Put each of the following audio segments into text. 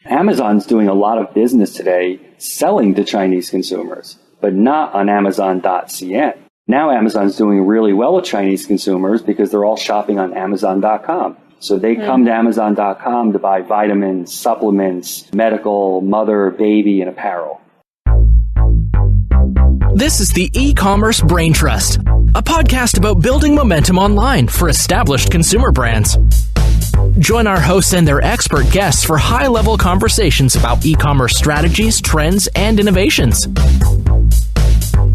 Amazon's doing a lot of business today selling to Chinese consumers, but not on Amazon.cn. Now Amazon's doing really well with Chinese consumers because they're all shopping on Amazon.com. So they come to Amazon.com to buy vitamins, supplements, medical, mother, baby, and apparel. This is the E-Commerce Braintrust, a podcast about building momentum online for established consumer brands. Join our hosts and their expert guests for high-level conversations about e-commerce strategies, trends, and innovations.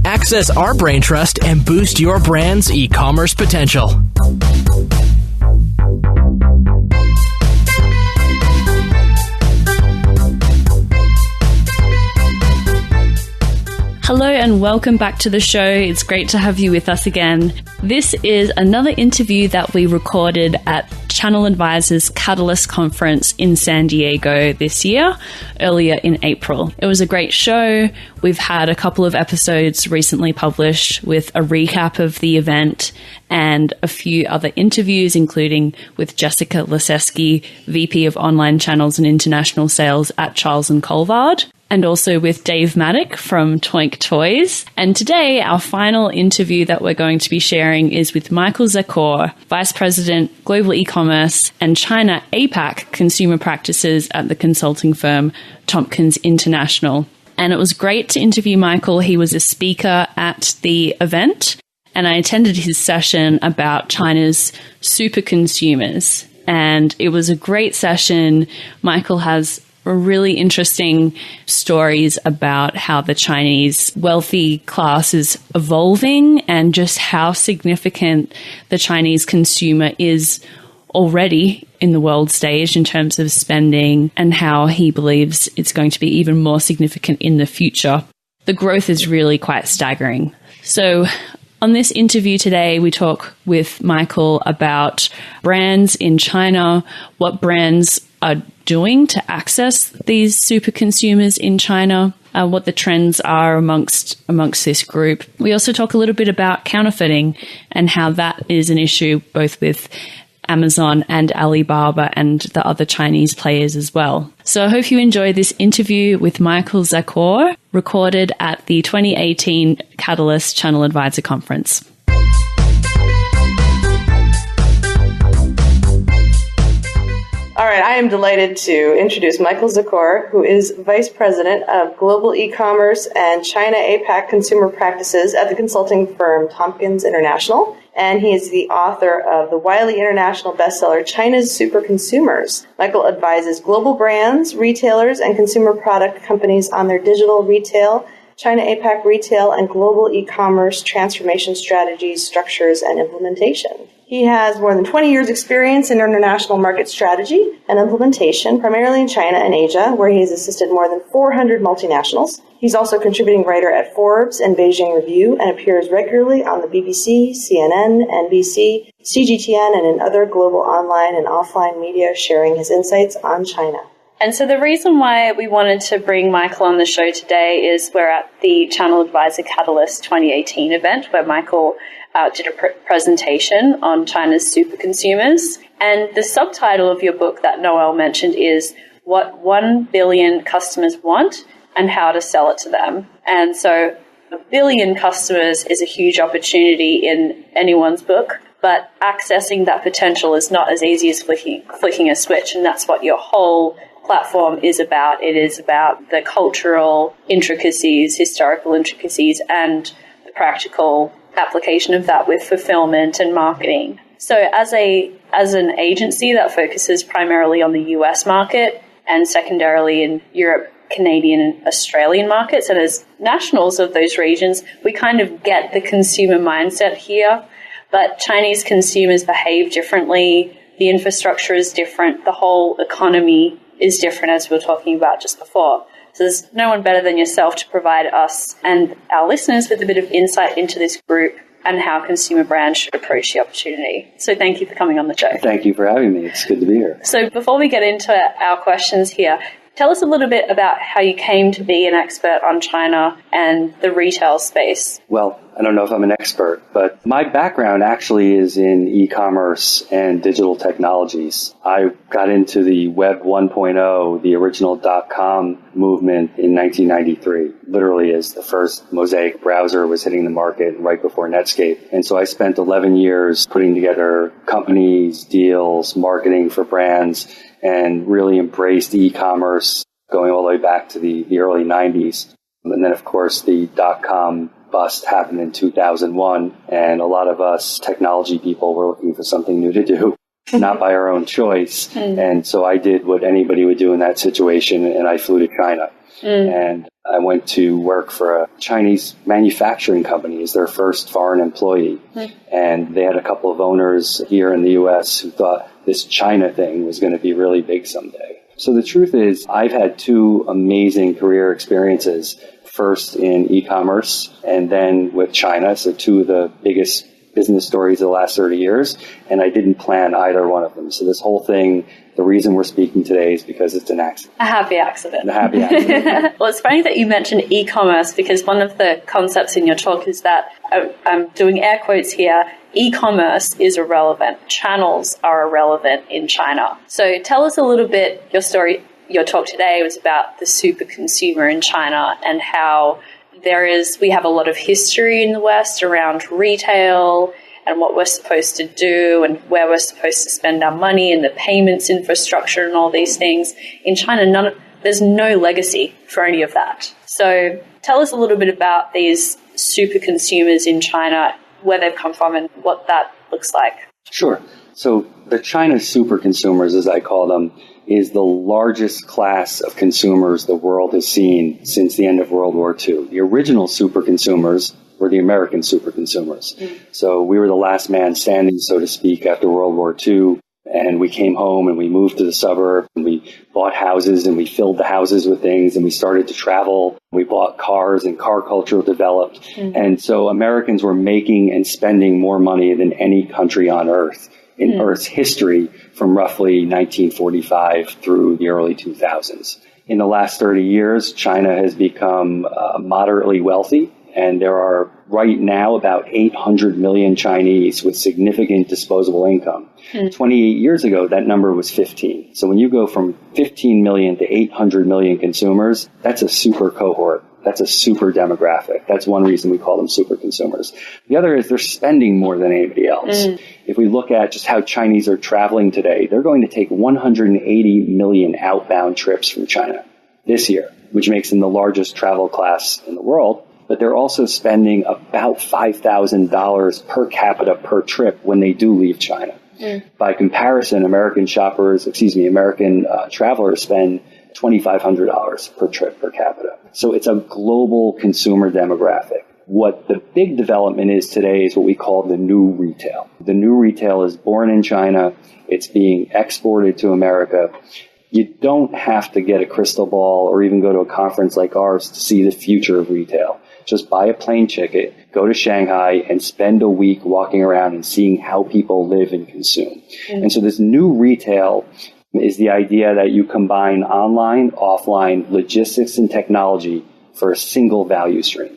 Access our Braintrust and boost your brand's e-commerce potential. Hello and welcome back to the show. It's great to have you with us again. This is another interview that we recorded at Channel Advisor's Catalyst Conference in San Diego this year, earlier in April. It was a great show. We've had a couple of episodes recently published with a recap of the event and a few other interviews, including with Jessica Laseski, VP of Online Channels and International Sales at Charles & Colvard, and also with Dave Maddock from Toink Toys. And today, our final interview that we're going to be sharing is with Michael Zakkour, Vice President, Global E-Commerce and China APAC Consumer Practices at the consulting firm Tompkins Intl. And it was great to interview Michael. He was a speaker at the event, and I attended his session about China's super consumers. And it was a great session. Michael has really interesting stories about how the Chinese wealthy class is evolving and just how significant the Chinese consumer is already in the world stage in terms of spending, and how he believes it's going to be even more significant in the future. The growth is really quite staggering. So on this interview today, we talk with Michael about brands in China, what brands are doing to access these super consumers in China, what the trends are amongst this group. We also talk a little bit about counterfeiting and how that is an issue both with Amazon and Alibaba and the other Chinese players as well. So I hope you enjoy this interview with Michael Zakkour, recorded at the 2018 Catalyst Channel Advisor Conference. All right, I am delighted to introduce Michael Zakkour, who is Vice President of Global E-Commerce and China APAC Consumer Practices at the consulting firm Tompkins Intl. And he is the author of the widely international bestseller, China's Super Consumers. Michael advises global brands, retailers, and consumer product companies on their digital retail, China APAC retail, and global e-commerce transformation strategies, structures, and implementation. He has more than 20 years' experience in international market strategy and implementation, primarily in China and Asia, where he has assisted more than 400 multinationals. He's also a contributing writer at Forbes and Beijing Review and appears regularly on the BBC, CNN, NBC, CGTN, and in other global online and offline media, sharing his insights on China. And so the reason why we wanted to bring Michael on the show today is we're at the Channel Advisor Catalyst 2018 event where Michael did a presentation on China's super consumers. And the subtitle of your book that Noel mentioned is What 1 Billion Customers Want and How to Sell It to Them. And so 1 billion customers is a huge opportunity in anyone's book, but accessing that potential is not as easy as flicking a switch. And that's what your whole platform is about. It is about the cultural intricacies, historical intricacies, and the practical application of that with fulfillment and marketing. So as an agency that focuses primarily on the US market and secondarily in Europe, Canadian and Australian markets, and as nationals of those regions, we kind of get the consumer mindset here, but Chinese consumers behave differently. The infrastructure is different. The whole economy is different, as we were talking about just before. So there's no one better than yourself to provide us and our listeners with a bit of insight into this group and how consumer brands should approach the opportunity. So thank you for coming on the show. Thank you for having me. It's good to be here. So before we get into our questions here, Tell us a little bit about how you came to be an expert on China and the retail space. Well, I don't know if I'm an expert, but my background actually is in e-commerce and digital technologies. I got into the Web 1.0, the original .com movement in 1993, literally as the first Mosaic browser was hitting the market right before Netscape. And so I spent 11 years putting together companies, deals, marketing for brands, and really embraced e-commerce going all the way back to the early 90s. And then, of course, the .com bust happened in 2001, and a lot of us technology people were looking for something new to do, not by our own choice. And so I did what anybody would do in that situation, and I flew to China. And I went to work for a Chinese manufacturing company as their first foreign employee. And they had a couple of owners here in the U.S. who thought this China thing was going to be really big someday. So the truth is, I've had two amazing career experiences, first in e-commerce and then with China, so two of the biggest business stories of the last 30 years, and I didn't plan either one of them. So this whole thing, the reason we're speaking today is because it's an accident. A happy accident. A happy accident. Well, it's funny that you mentioned e-commerce, because one of the concepts in your talk is that, I'm doing air quotes here, e-commerce is irrelevant. Channels are irrelevant in China. So tell us a little bit, your story, your talk today was about the super consumer in China and how we have a lot of history in the West around retail and what we're supposed to do and where we're supposed to spend our money and the payments infrastructure and all these things. In China, there's no legacy for any of that. So tell us a little bit about these super consumers in China, where they've come from and what that looks like. Sure. So the China super consumers, as I call them, is the largest class of consumers the world has seen since the end of World War II. The original super consumers were the American super consumers. So we were the last man standing, so to speak, after World War II. And we came home and we moved to the suburb and we bought houses and we filled the houses with things and we started to travel. We bought cars and car culture developed. And so Americans were making and spending more money than any country on earth in Earth's history from roughly 1945 through the early 2000s. In the last 30 years, China has become moderately wealthy, and there are right now about 800 million Chinese with significant disposable income. 28 years ago, that number was 15. So when you go from 15 million to 800 million consumers, that's a super cohort. That's a super demographic. That's one reason we call them super consumers. The other is they're spending more than anybody else. If we look at just how Chinese are traveling today, they're going to take 180 million outbound trips from China this year, which makes them the largest travel class in the world. But they're also spending about $5,000 per capita per trip when they do leave China. By comparison, American travelers spend $2,500 per trip per capita. So it's a global consumer demographic. What the big development is today is what we call the new retail. The new retail is born in China. It's being exported to America. You don't have to get a crystal ball or even go to a conference like ours to see the future of retail. Just buy a plane ticket, go to Shanghai, and spend a week walking around and seeing how people live and consume. And so this new retail is the idea that you combine online, offline, logistics, and technology for a single value stream.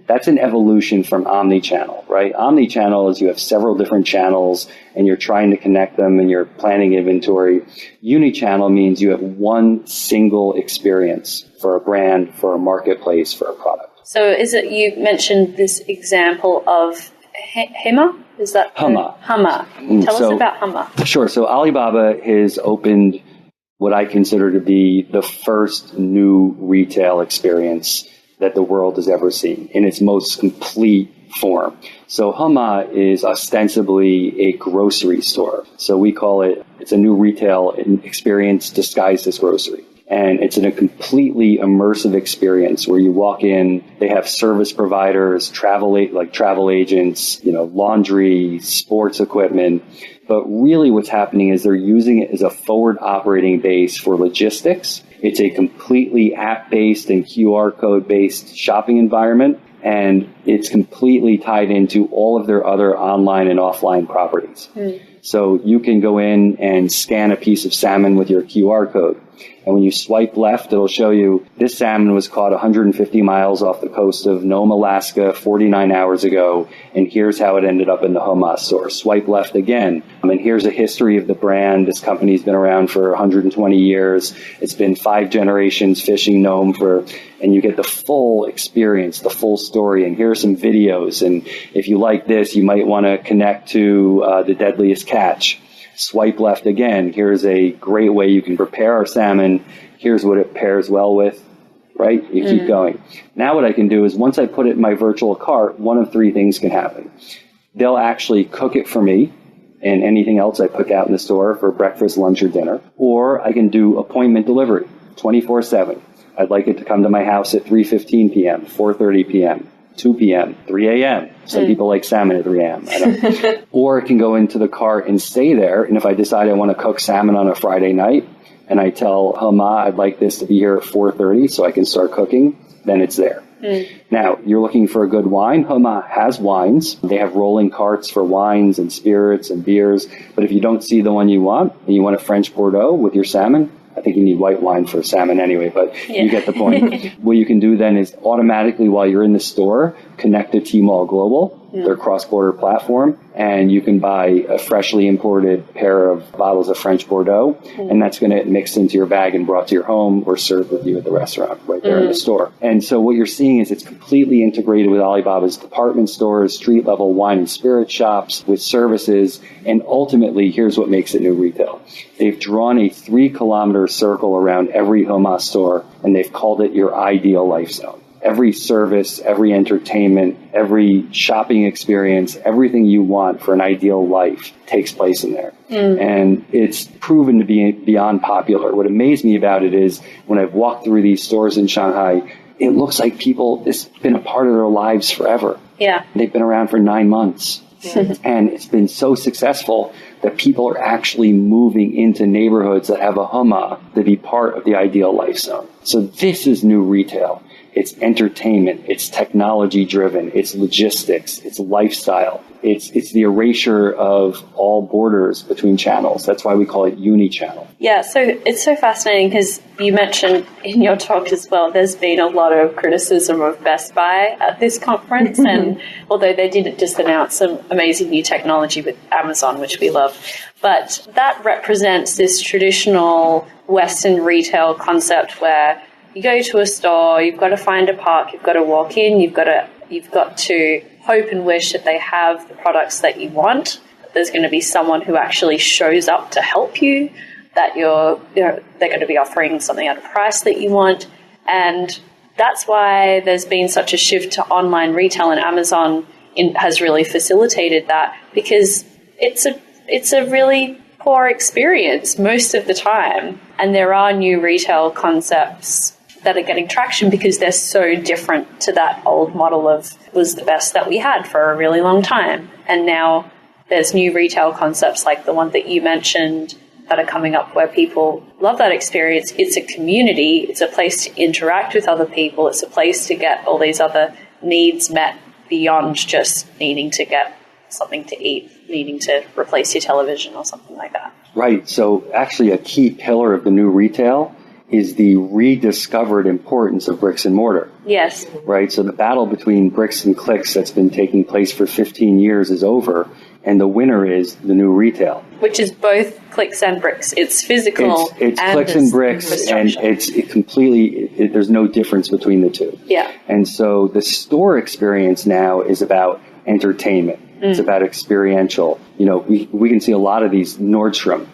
That's an evolution from omnichannel, right? Omnichannel is you have several different channels and you're trying to connect them and you're planning inventory. Unichannel means you have one single experience for a brand, for a marketplace, for a product. So you mentioned this example of Hema? Is that Hema? Tell us about Hema. Sure. So Alibaba has opened what I consider to be the first new retail experience that the world has ever seen in its most complete form. So Hema is ostensibly a grocery store. So we call it's a new retail experience disguised as grocery. And it's in a completely immersive experience where you walk in, they have service providers, travel agents, laundry, sports equipment. But really what's happening is they're using it as a forward operating base for logistics. It's a completely app-based and QR code-based shopping environment. And it's completely tied into all of their other online and offline properties. So you can go in and scan a piece of salmon with your QR code. And when you swipe left, it'll show you this salmon was caught 150 miles off the coast of Nome, Alaska, 49 hours ago. And here's how it ended up in the Hamas store. Swipe left again. And here's a history of the brand. This company's been around for 120 years. It's been 5 generations fishing Nome and you get the full experience, the full story. And here are some videos. And if you like this, you might want to connect to the deadliest catch. Swipe left again. Here's a great way you can prepare our salmon. Here's what it pairs well with, right? You keep going. Now what I can do is once I put it in my virtual cart, one of 3 things can happen. They'll actually cook it for me and anything else I pick out in the store for breakfast, lunch, or dinner. Or I can do appointment delivery 24/7. I'd like it to come to my house at 3:15 p.m., 4:30 p.m., 2 p.m., 3 a.m. Some people like salmon at 3 a.m. I don't. Or it can go into the cart and stay there. And if I decide I want to cook salmon on a Friday night and I tell Hama I'd like this to be here at 4:30 so I can start cooking, then it's there. Now, you're looking for a good wine. Hama has wines. They have rolling carts for wines and spirits and beers. But if you don't see the one you want and you want a French Bordeaux with your salmon, I think you need white wine for salmon anyway, but you get the point. What you can do then is automatically while you're in the store, connect to Tmall Global, their cross-border platform, and you can buy a freshly imported pair of bottles of French Bordeaux, and that's going to get mixed into your bag and brought to your home or served with you at the restaurant right there in the store. And so what you're seeing is it's completely integrated with Alibaba's department stores, street-level wine and spirit shops, with services, and ultimately, here's what makes it new retail. They've drawn a 3-kilometer circle around every Homa store, and they've called it your ideal life zone. Every service, every entertainment, every shopping experience, everything you want for an ideal life takes place in there. And it's proven to be beyond popular. What amazed me about it is when I've walked through these stores in Shanghai, it looks like it's been a part of their lives forever. Yeah. They've been around for 9 months. And it's been so successful that people are actually moving into neighborhoods that have a Homa to be part of the ideal life zone. So this is new retail. It's entertainment, it's technology driven, it's logistics, it's lifestyle, it's the erasure of all borders between channels. That's why we call it uni-channel. Yeah, so it's so fascinating because you mentioned in your talk as well, there's been a lot of criticism of Best Buy at this conference, and although they did just announce some amazing new technology with Amazon, which we love, but that represents this traditional Western retail concept where you go to a store, you've got to find a park, you've got to walk in, you've got to hope and wish that they have the products that you want. There's going to be someone who actually shows up to help you, that they're going to be offering something at a price that you want. And that's why there's been such a shift to online retail, and Amazon has really facilitated that, because it's a really poor experience most of the time. And there are new retail concepts that are getting traction because they're so different to that old model of was the best that we had for a really long time. And now there's new retail concepts like the one that you mentioned that are coming up where people love that experience. It's a community. It's a place to interact with other people. It's a place to get all these other needs met beyond just needing to get something to eat, needing to replace your television or something like that. Right. So actually a key pillar of the new retail is the rediscovered importance of bricks and mortar. Yes. Right? So the battle between bricks and clicks that's been taking place for 15 years is over, and the winner is the new retail. Which is both clicks and bricks. It's physical. It's and clicks and bricks, and there's no difference between the two. Yeah. And so the store experience now is about entertainment. It's about experiential. You know, we can see a lot of these Nordstrom,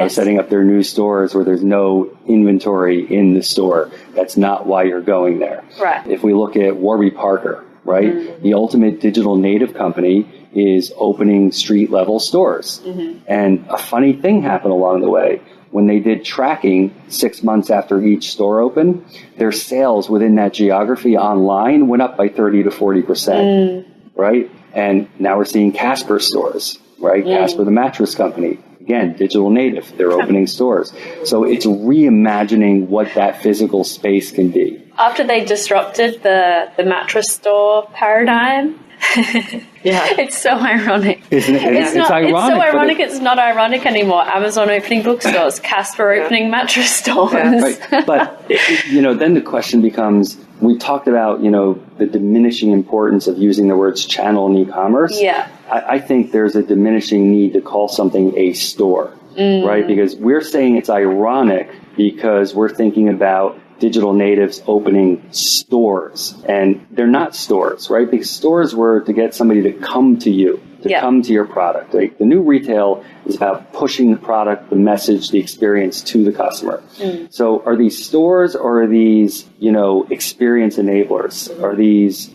setting up their new stores where there's no inventory in the store. That's not why you're going there. Right. If we look at Warby Parker, right, the ultimate digital native company is opening street-level stores. And a funny thing happened along the way. When they did tracking 6 months after each store opened, their sales within that geography online went up by 30 to 40%, right? And now we're seeing Casper stores, right? Casper, the mattress company. Again, digital native. They're opening stores. So it's reimagining what that physical space can be. After they disrupted the mattress store paradigm. Yeah. It's so ironic. Isn't it? It's ironic. It's so ironic. It's not ironic anymore. Amazon opening bookstores, Casper opening mattress stores. Right. But, then the question becomes, we talked about, the diminishing importance of using the words channel in e-commerce. Yeah. I think there's a diminishing need to call something a store, right? Because we're saying it's ironic because we're thinking about digital natives opening stores, and they're not stores, right? Because stores were to get somebody to come to you, to come to your product. Like, the new retail is about pushing the product, the message, the experience to the customer. So are these stores, or are these, experience enablers? Are these,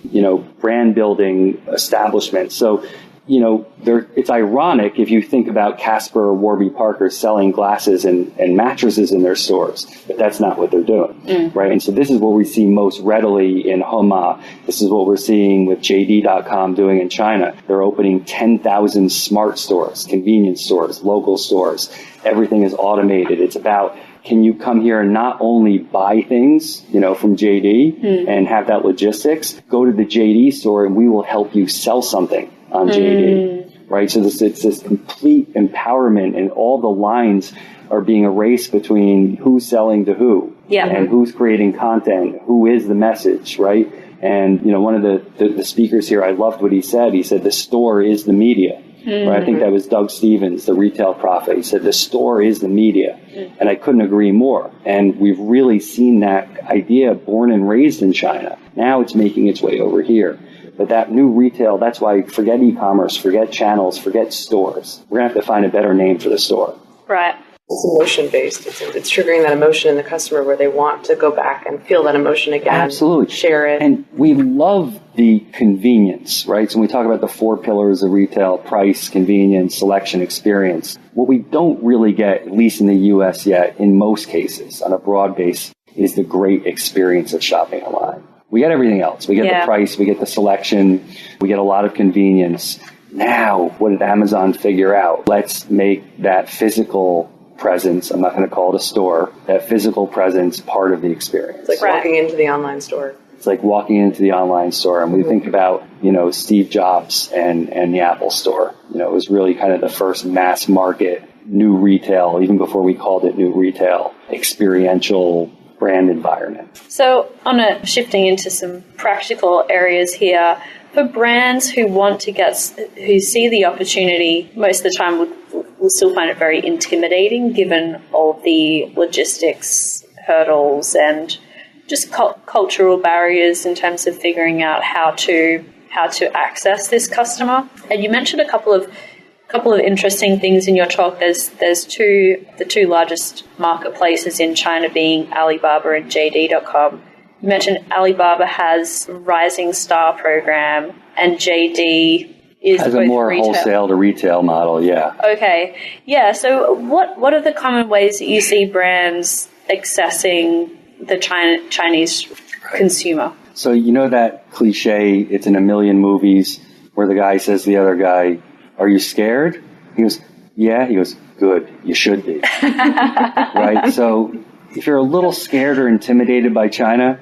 brand building establishments? So, it's ironic if you think about Casper or Warby Parker selling glasses and mattresses in their stores, but that's not what they're doing, right? And so this is what we see most readily in Hema. This is what we're seeing with JD.com doing in China. They're opening 10,000 smart stores, convenience stores, local stores. Everything is automated. It's about, can you come here and not only buy things, from JD and have that logistics, go to the JD store and we will help you sell something on JD, right? So it's this complete empowerment, and all the lines are being erased between who's selling to who, and who's creating content, who is the message, right? And, one of the speakers here, I loved what he said. He said, the store is the media, right? I think that was Doug Stevens, the retail prophet. He said, the store is the media. And I couldn't agree more. And we've really seen that idea born and raised in China. Now it's making its way over here. But that new retail, that's why forget e-commerce, forget channels, forget stores. We're going to have to find a better name for the store. Right. It's emotion-based. It's triggering that emotion in the customer where they want to go back and feel that emotion again. Absolutely. Share it. And we love the convenience, right? So when we talk about the 4 pillars of retail: price, convenience, selection, experience. What we don't really get, at least in the U.S. yet, in most cases, on a broad base, is the great experience of shopping online. We get everything else. We get the price, we get the selection, we get a lot of convenience. Now, what did Amazon figure out? Let's make that physical presence, I'm not going to call it a store, that physical presence part of the experience. It's like walking into the online store. It's like walking into the online store. And we think about, Steve Jobs and the Apple store. It was really kind of the first mass market, new retail, even before we called it new retail, experiential brand environment. So, shifting into some practical areas here, for brands who who see the opportunity, most of the time will still find it very intimidating, given all the logistics hurdles and just cultural barriers in terms of figuring out how to access this customer. And you mentioned a couple of interesting things in your talk. There's the two largest marketplaces in China being Alibaba and JD.com. You mentioned Alibaba has a Rising Star program, and JD has a more wholesale to retail model. Yeah. Okay. Yeah. So what are the common ways that you see brands accessing the Chinese consumer? So that cliche, it's in a million movies, where the guy says to the other guy, "Are you scared?" He goes, "Yeah." He goes, "Good, you should be." Right? So if you're a little scared or intimidated by China,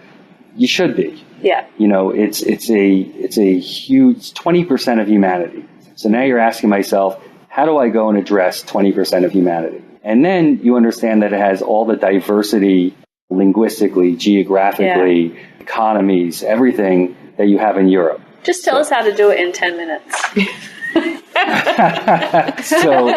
you should be. Yeah. It's a huge 20% of humanity. So now you're asking myself, how do I go and address 20% of humanity? And then you understand that it has all the diversity linguistically, geographically, economies, everything that you have in Europe. Just tell us how to do it in 10 minutes. So,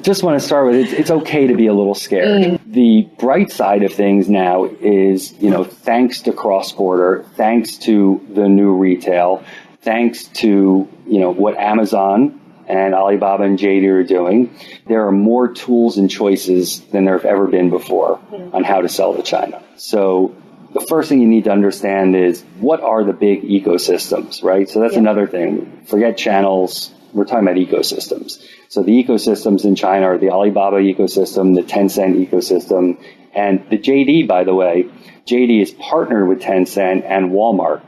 just want to start with it's okay to be a little scared. The bright side of things now is, thanks to cross-border, thanks to the new retail, thanks to, what Amazon and Alibaba and JD are doing, there are more tools and choices than there have ever been before on how to sell to China. So the first thing you need to understand is, what are the big ecosystems, right? So that's another thing. Forget channels. We're talking about ecosystems. So the ecosystems in China are the Alibaba ecosystem, the Tencent ecosystem, and the JD, by the way. JD is partnered with Tencent and Walmart.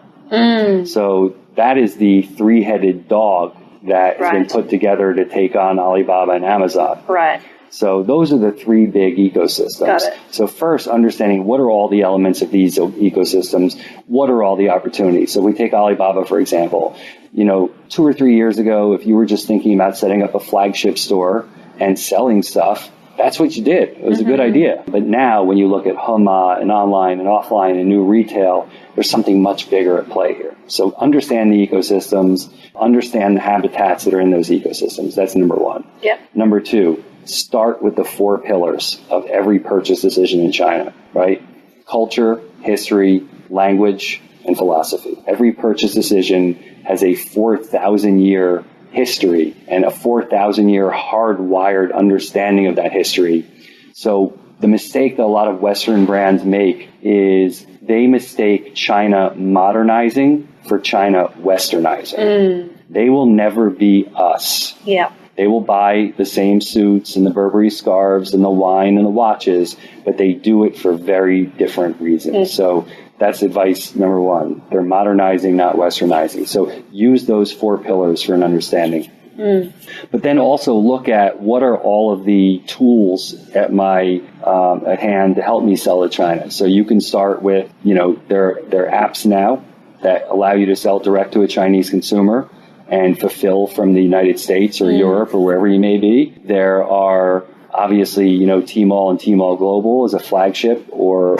So that is the three-headed dog that has been put together to take on Alibaba and Amazon. Right. So those are the three big ecosystems. Got it. So first, understanding what are all the elements of these ecosystems, what are all the opportunities. So we take Alibaba, for example. 2 or 3 years ago, if you were just thinking about setting up a flagship store and selling stuff, that's what you did. It was a good idea. But now when you look at Hema and online and offline and new retail, there's something much bigger at play here. So understand the ecosystems, understand the habitats that are in those ecosystems. That's number one. Yep. Number two, start with the 4 pillars of every purchase decision in China, right? Culture, history, language, and philosophy. Every purchase decision has a 4,000-year history and a 4,000-year hardwired understanding of that history. So the mistake that a lot of Western brands make is they mistake China modernizing for China westernizing. They will never be us. Yeah. They will buy the same suits and the Burberry scarves and the wine and the watches, but they do it for very different reasons. So that's advice number one. They're modernizing, not westernizing. So use those 4 pillars for an understanding. But then also look at what are all of the tools at my at hand to help me sell to China. So you can start with, there are apps now that allow you to sell direct to a Chinese consumer and fulfill from the United States or Europe or wherever you may be. There are obviously, Tmall and Tmall Global is a flagship or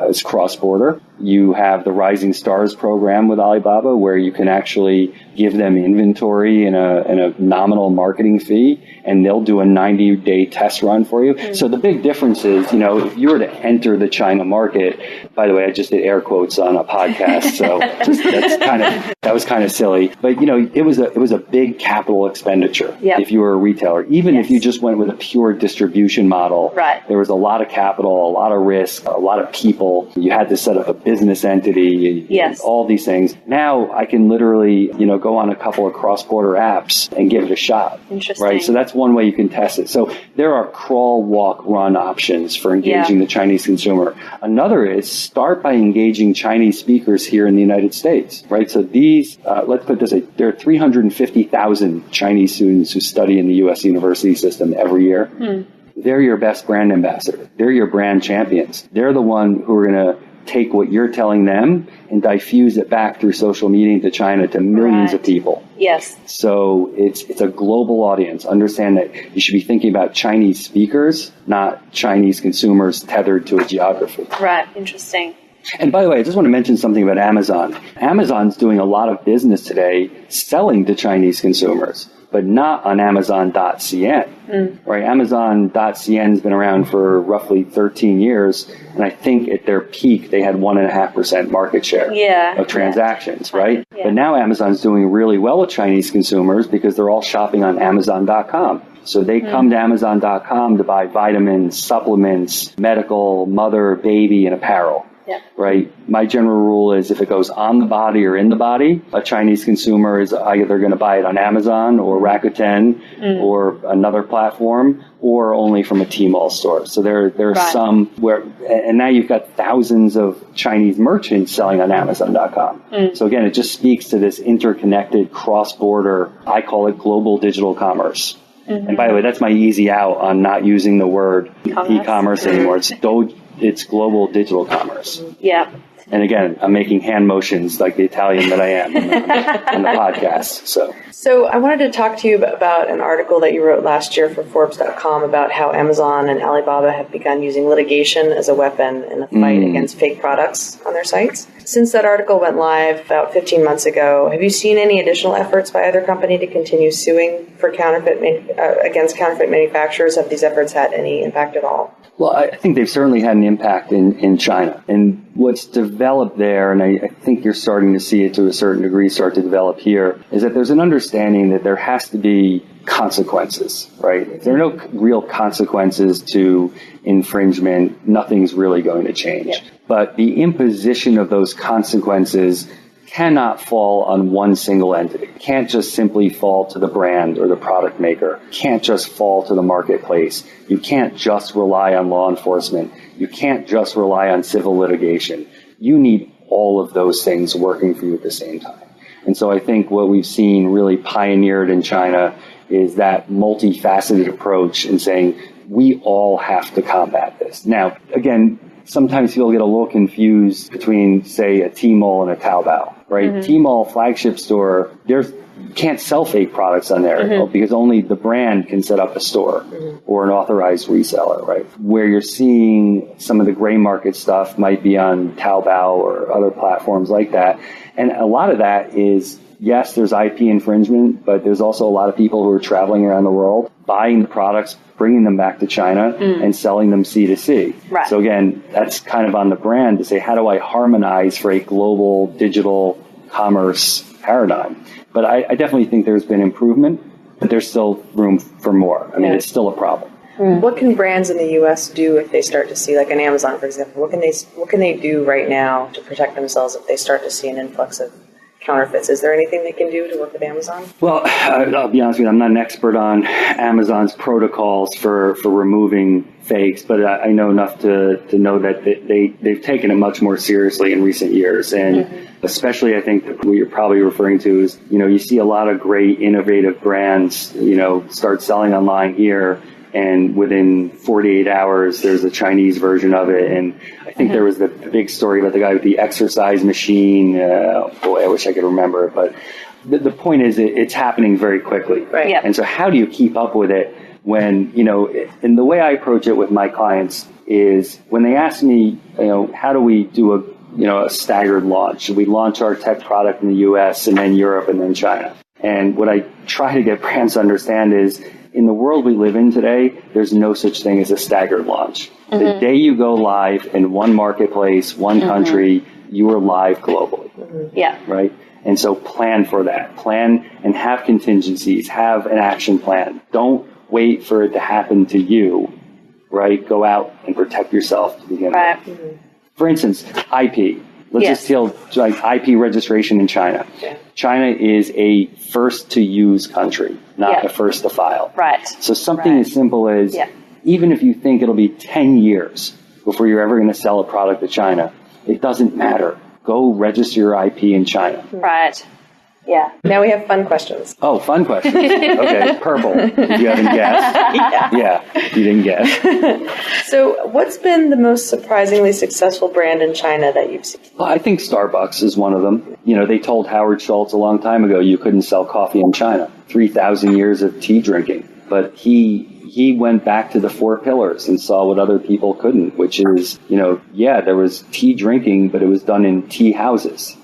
as cross-border. You have the Rising Stars program with Alibaba where you can actually give them inventory and a nominal marketing fee, and they'll do a 90-day test run for you. So the big difference is, if you were to enter the China market, by the way, I just did air quotes on a podcast, so that was kind of silly. But, it was a big capital expenditure if you were a retailer. Even if you just went with a pure distribution model, there was a lot of capital, a lot of risk, a lot of people. You had to set up a business entity, all these things. Now I can literally, go on a couple of cross-border apps and give it a shot. Interesting. Right? So that's one way you can test it. So there are crawl, walk, run options for engaging the Chinese consumer. Another is start by engaging Chinese speakers here in the United States, right? So these, let's put this, there are 350,000 Chinese students who study in the U.S. university system every year. They're your best brand ambassador. They're your brand champions. They're the one who are going to take what you're telling them and diffuse it back through social media to China to millions of people. Yes. So it's a global audience. Understand that you should be thinking about Chinese speakers, not Chinese consumers tethered to a geography. Right. Interesting. And by the way, I just want to mention something about Amazon. Amazon's doing a lot of business today selling to Chinese consumers, but not on Amazon.cn. Right? Amazon.cn has been around for roughly 13 years, and I think at their peak they had 1.5% market share of transactions, right? Yeah. But now Amazon's doing really well with Chinese consumers because they're all shopping on Amazon.com. So they come to Amazon.com to buy vitamins, supplements, medical, mother, baby, and apparel. Yeah. Right. My general rule is if it goes on the body or in the body, a Chinese consumer is either going to buy it on Amazon or Rakuten or another platform, or only from a Tmall store. So there are some where, and now you've got thousands of Chinese merchants selling on Amazon.com. So again, it just speaks to this interconnected cross-border, I call it global digital commerce. And by the way, that's my easy out on not using the word e-commerce anymore. It's global digital commerce. Yeah. And again, I'm making hand motions like the Italian that I am on the podcast. So I wanted to talk to you about an article that you wrote last year for Forbes.com about how Amazon and Alibaba have begun using litigation as a weapon in the fight against fake products on their sites. Since that article went live about 15 months ago, have you seen any additional efforts by either company to continue suing for against counterfeit manufacturers? Have these efforts had any impact at all? Well, I think they've certainly had an impact in China. And what's developed there, and I think you're starting to see it to a certain degree start to develop here, is that there's an understanding that there has to be consequences, right? If there are no real consequences to infringement, nothing's really going to change. Yeah. But the imposition of those consequences cannot fall on one single entity. It can't just simply fall to the brand or the product maker. It can't just fall to the marketplace. You can't just rely on law enforcement. You can't just rely on civil litigation. You need all of those things working for you at the same time. And so I think what we've seen really pioneered in China is that multifaceted approach in saying we all have to combat this. Now, again, sometimes people get a little confused between, say, a Tmall and a Taobao, right? Tmall flagship store, you can't sell fake products on there because only the brand can set up a store or an authorized reseller, right? Where you're seeing some of the gray market stuff might be on Taobao or other platforms like that. And a lot of that is, yes, there's IP infringement, but there's also a lot of people who are traveling around the world, buying the products, bringing them back to China and selling them C2C. Right. So again, that's kind of on the brand to say, how do I harmonize for a global digital commerce paradigm? But I definitely think there's been improvement, but there's still room for more. I mean, it's still a problem. What can brands in the U.S. do if they start to see, like an Amazon, for example? What can they do right now to protect themselves if they start to see an influx of counterfeits? Is there anything they can do to work with Amazon? Well, I'll be honest with you, I'm not an expert on Amazon's protocols for removing fakes, but I know enough to know that they've taken it much more seriously in recent years. And especially, I think what you're probably referring to is, you see a lot of great innovative brands, start selling online here, and within 48 hours, there's a Chinese version of it. And I think there was the big story about the guy with the exercise machine. Boy, I wish I could remember it. But the point is, it's happening very quickly. Right. Yeah. And so how do you keep up with it when, and the way I approach it with my clients is when they ask me, how do we do a staggered launch? Should we launch our tech product in the US and then Europe and then China? And what I try to get brands to understand is, in the world we live in today, there's no such thing as a staggered launch. The day you go live in one marketplace, one country, you are live globally. Yeah. Right? And so plan for that. Plan and have contingencies. Have an action plan. Don't wait for it to happen to you. Right? Go out and protect yourself to begin with. For instance, IP. Let's just deal like IP registration in China. Yeah. China is a first-to-use country, not a first-to-file. Right. So something as simple as, even if you think it'll be 10 years before you're ever going to sell a product to China, it doesn't matter. Go register your IP in China. Right. Yeah. Now we have fun questions. Oh, fun questions. Okay, purple. If you haven't guessed. Yeah, you didn't guess. So what's been the most surprisingly successful brand in China that you've seen? Well, I think Starbucks is one of them. They told Howard Schultz a long time ago you couldn't sell coffee in China. 3,000 years of tea drinking. But he went back to the 4 pillars and saw what other people couldn't, which is, there was tea drinking, but it was done in tea houses.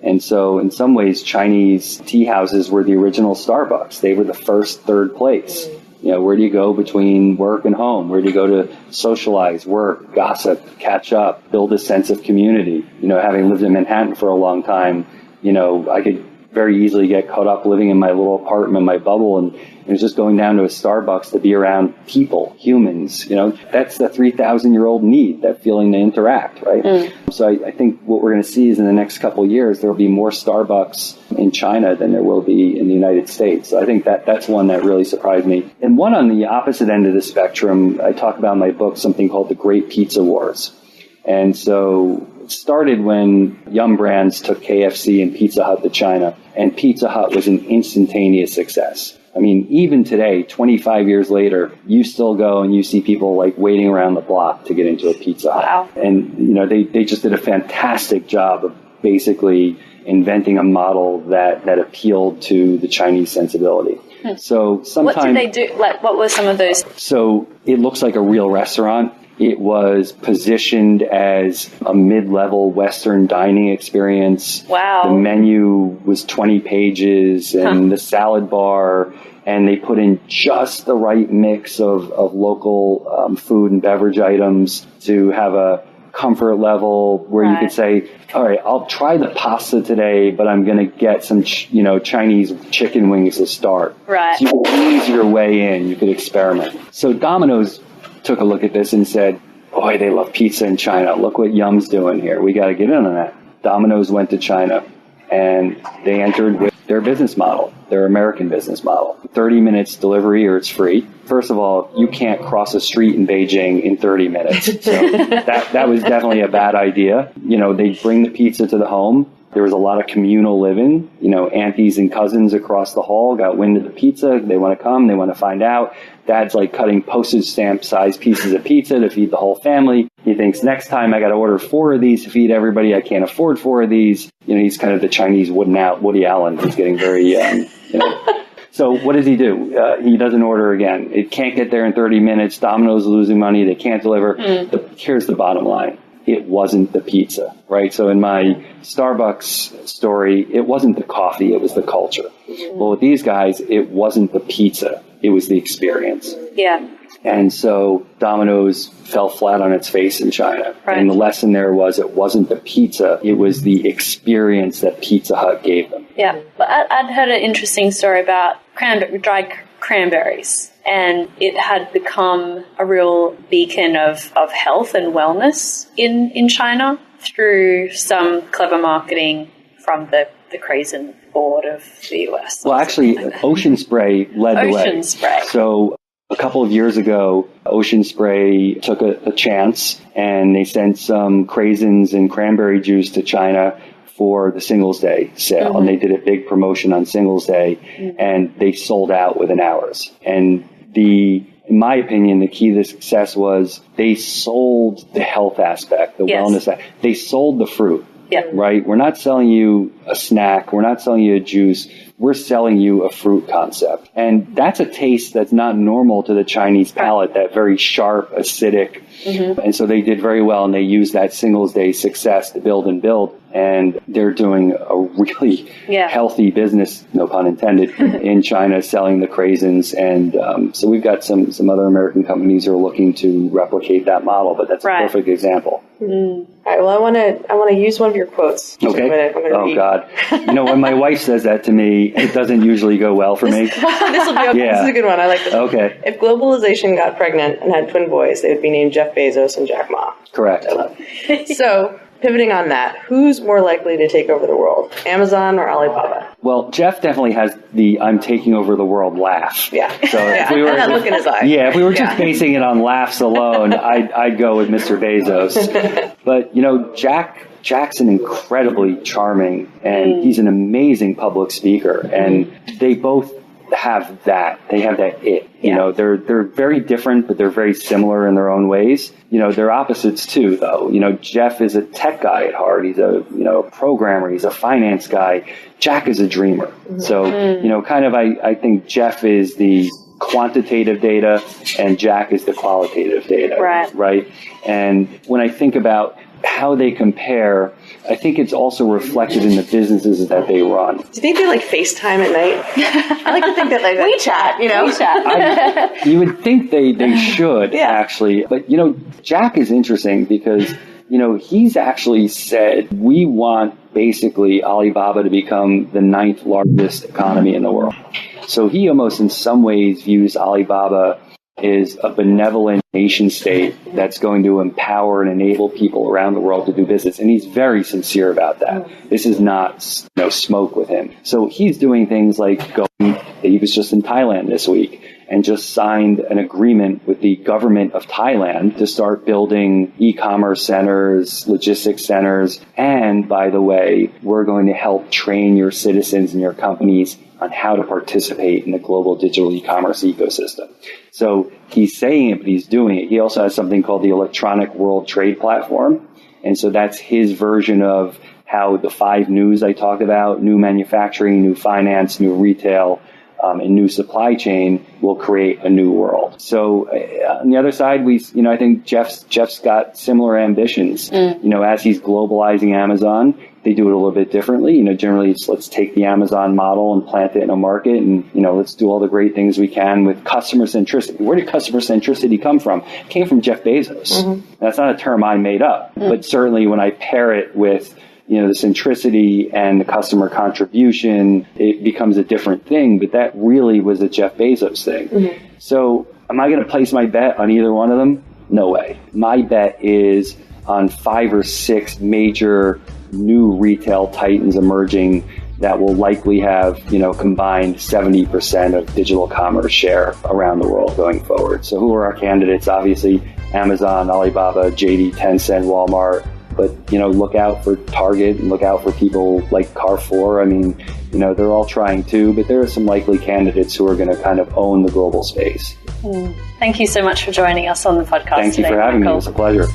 And so in some ways, Chinese tea houses were the original Starbucks. They were the first third place. Where do you go between work and home? Where do you go to socialize, work, gossip, catch up, build a sense of community? Having lived in Manhattan for a long time, I could very easily get caught up living in my little apartment, my bubble, and it was just going down to a Starbucks to be around people, humans. That's the 3,000-year-old need, that feeling to interact, right? So I think what we're going to see is in the next couple of years, there will be more Starbucks in China than there will be in the United States. So I think that's one that really surprised me. And one on the opposite end of the spectrum, I talk about in my book something called the Great Pizza Wars. And so it started when Yum Brands took KFC and Pizza Hut to China, and Pizza Hut was an instantaneous success. I mean, even today, 25 years later, you still go and you see people like waiting around the block to get into a Pizza Hut. Wow. And, they just did a fantastic job of basically inventing a model that appealed to the Chinese sensibility. So sometimes... What did they do? What were some of those? So it looks like a real restaurant. It was positioned as a mid-level Western dining experience. Wow. The menu was 20 pages and the salad bar, and they put in just the right mix of local food and beverage items to have a comfort level where you could say, all right, I'll try the pasta today, but I'm going to get some, Chinese chicken wings to start. Right. So you could ease your way in. You could experiment. So Domino's took a look at this and said, boy, they love pizza in China. Look what Yum's doing here. We got to get in on that. Domino's went to China, and they entered with their business model, their American business model. 30 minutes delivery or it's free. First of all, you can't cross a street in Beijing in 30 minutes. So that was definitely a bad idea. They bring the pizza to the home. There was a lot of communal living. Aunties and cousins across the hall got wind of the pizza. They want to come. They want to find out. Dad's like cutting postage stamp size pieces of pizza to feed the whole family. He thinks next time I got to order 4 of these to feed everybody. I can't afford 4 of these. He's kind of the Chinese Woody Allen. He's getting very, So what does he do? He doesn't order again. It can't get there in 30 minutes. Domino's is losing money. They can't deliver. Here's the bottom line. It wasn't the pizza, right? So in my Starbucks story, it wasn't the coffee. It was the culture. Well, with these guys, it wasn't the pizza. It was the experience. Yeah. And so Domino's fell flat on its face in China. Right. And the lesson there was it wasn't the pizza. It was the experience that Pizza Hut gave them. Yeah. But I'd heard an interesting story about dried cranberries. And it had become a real beacon of health and wellness in China through some clever marketing from the Crazen board of the US. Well, actually, Ocean Spray led the way. Ocean Spray. So a couple of years ago, Ocean Spray took a chance, and they sent some craisins and cranberry juice to China for the Singles Day sale. And they did a big promotion on Singles Day, and they sold out within hours. And in my opinion, the key to success was they sold the health aspect, the wellness aspect. They sold the fruit. Yeah. Right? We're not selling you a snack. We're not selling you a juice. We're selling you a fruit concept. And that's a taste that's not normal to the Chinese palate, that very sharp, acidic. And so they did very well, and they used that Singles Day success to build and build. And they're doing a really healthy business, no pun intended, in China, selling the craisins. And so we've got some other American companies who are looking to replicate that model, but that's a perfect example. All right. Well, I want to use one of your quotes. Okay. I'm gonna read. God. When my wife says that to me, it doesn't usually go well for me. This will be okay. This is a good one. I like this. Okay. If globalization got pregnant and had twin boys, they would be named Jeff Bezos and Jack Ma. Correct. I love it. So, pivoting on that, who's more likely to take over the world, Amazon or Alibaba? Well, Jeff definitely has the "I'm taking over the world" laugh. Yeah. So if we were, and that look in his eye. Yeah, if we were just basing it on laughs alone, I'd go with Mr. Bezos. But Jack's an incredibly charming, and he's an amazing public speaker, and they both have that. They have that it. They're very different, but they're very similar in their own ways. They're opposites too, though. Jeff is a tech guy at heart. He's a programmer. He's a finance guy. Jack is a dreamer. So I think Jeff is the quantitative data, and Jack is the qualitative data. Right. And when I think about how they compare, I think it's also reflected in the businesses that they run. Do you think they FaceTime at night? I like to think that WeChat, WeChat. You would think they should, actually. But, Jack is interesting because, he's actually said, we want basically Alibaba to become the 9th largest economy in the world. So he almost in some ways views Alibaba is a benevolent nation state that's going to empower and enable people around the world to do business. And he's very sincere about that. This is not smoke with him. So he's doing things like he was just in Thailand this week and just signed an agreement with the government of Thailand to start building e-commerce centers, logistics centers. And by the way, we're going to help train your citizens and your companies on how to participate in the global digital e-commerce ecosystem. So he's saying it, but he's doing it. He also has something called the Electronic World Trade Platform. And so that's his version of how the 5 news I talked about, new manufacturing, new finance, new retail, and new supply chain will create a new world. So on the other side, I think Jeff's got similar ambitions. As he's globalizing Amazon, they do it a little bit differently. Generally it's let's take the Amazon model and plant it in a market and, let's do all the great things we can with customer centricity. Where did customer centricity come from? It came from Jeff Bezos. That's not a term I made up, but certainly when I pair it with the centricity and the customer contribution, it becomes a different thing. But that really was a Jeff Bezos thing. So am I going to place my bet on either one of them? No way. My bet is on 5 or 6 major new retail titans emerging that will likely have, combined 70% of digital commerce share around the world going forward. So who are our candidates? Obviously, Amazon, Alibaba, JD, Tencent, Walmart, But, look out for Target and look out for people like Carrefour. I mean, they're all trying too, but there are some likely candidates who are going to kind of own the global space. Thank you so much for joining us on the podcast today. Thank you for having me. It was a pleasure.